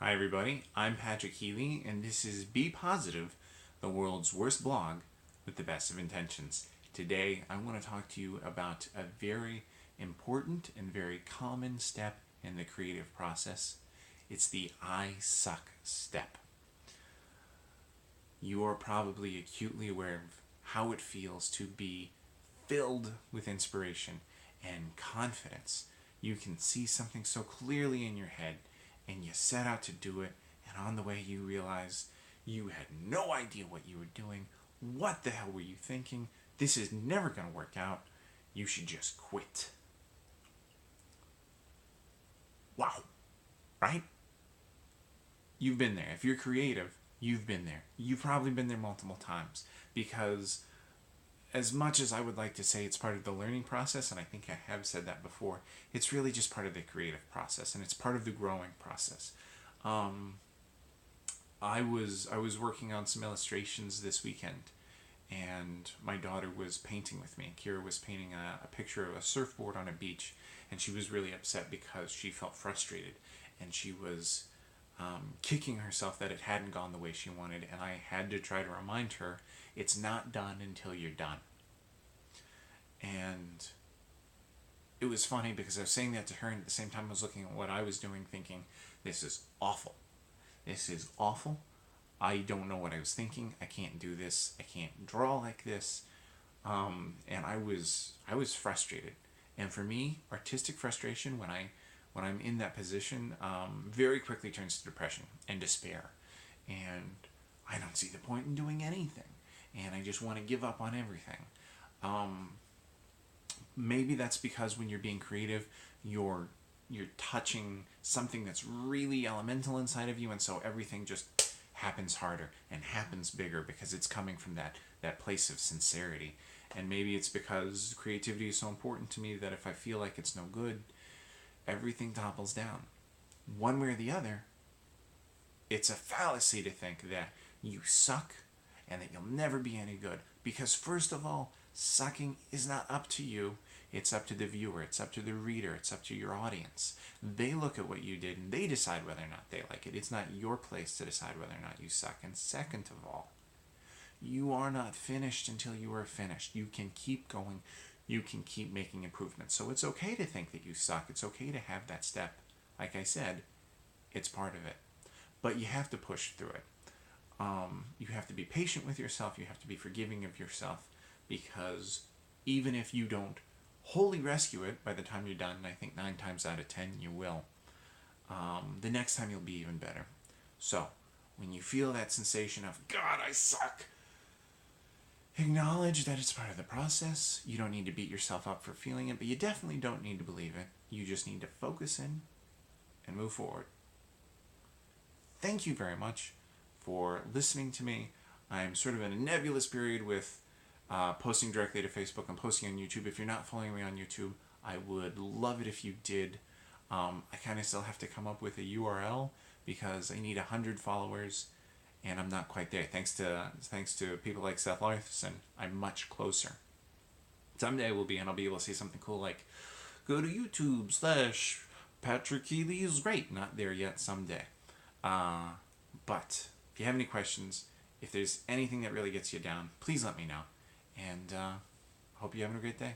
Hi everybody, I'm Patrick Healy, and this is Be Positive, the world's worst blog with the best of intentions. Today I want to talk to you about a very important and very common step in the creative process. It's the I suck step. You are probably acutely aware of how it feels to be filled with inspiration and confidence. You can see something so clearly in your head and you set out to do it, and on the way you realize you had no idea what you were doing. What the hell were you thinking? This is never going to work out. You should just quit. Wow. Right? You've been there. If you're creative, you've been there. You've probably been there multiple times, because as much as I would like to say it's part of the learning process, and I think I have said that before, it's really just part of the creative process, and it's part of the growing process. I was working on some illustrations this weekend, and my daughter was painting with me. Kira was painting a picture of a surfboard on a beach, and she was really upset because she felt frustrated, and she was kicking herself that it hadn't gone the way she wanted, and I had to try to remind her it's not done until you're done. And it was funny because I was saying that to her, and at the same time I was looking at what I was doing thinking, this is awful. This is awful. I don't know what I was thinking. I can't do this. I can't draw like this. And I was frustrated. And for me, artistic frustration, when I'm in that position, very quickly turns to depression and despair. And I don't see the point in doing anything. And I just want to give up on everything. Maybe that's because when you're being creative, you're touching something that's really elemental inside of you, and so everything just happens harder and happens bigger because it's coming from that place of sincerity. And maybe it's because creativity is so important to me that if I feel like it's no good, everything topples down. One way or the other, it's a fallacy to think that you suck and that you'll never be any good. Because first of all, sucking is not up to you. It's up to the viewer. It's up to the reader. It's up to your audience. They look at what you did and they decide whether or not they like it. It's not your place to decide whether or not you suck. And second of all, you are not finished until you are finished. You can keep going. You can keep making improvements. So it's okay to think that you suck. It's okay to have that step. Like I said, it's part of it. But you have to push through it. You have to be patient with yourself. You have to be forgiving of yourself, because even if you don't wholly rescue it by the time you're done, and I think 9 times out of 10 you will, the next time you'll be even better. So when you feel that sensation of, God, I suck, acknowledge that it's part of the process. You don't need to beat yourself up for feeling it, but you definitely don't need to believe it. You just need to focus in and move forward. Thank you very much for listening to me. I'm sort of in a nebulous period with posting directly to Facebook and posting on YouTube. If you're not following me on YouTube, I would love it if you did. I kind of still have to come up with a URL because I need 100 followers, and I'm not quite there. Thanks to people like Seth Larson, I'm much closer. Someday I will be, and I'll be able to say something cool like, go to YouTube/Patrick Healy is great. Not there yet, someday. But if you have any questions, if there's anything that really gets you down, please let me know. And hope you're having a great day.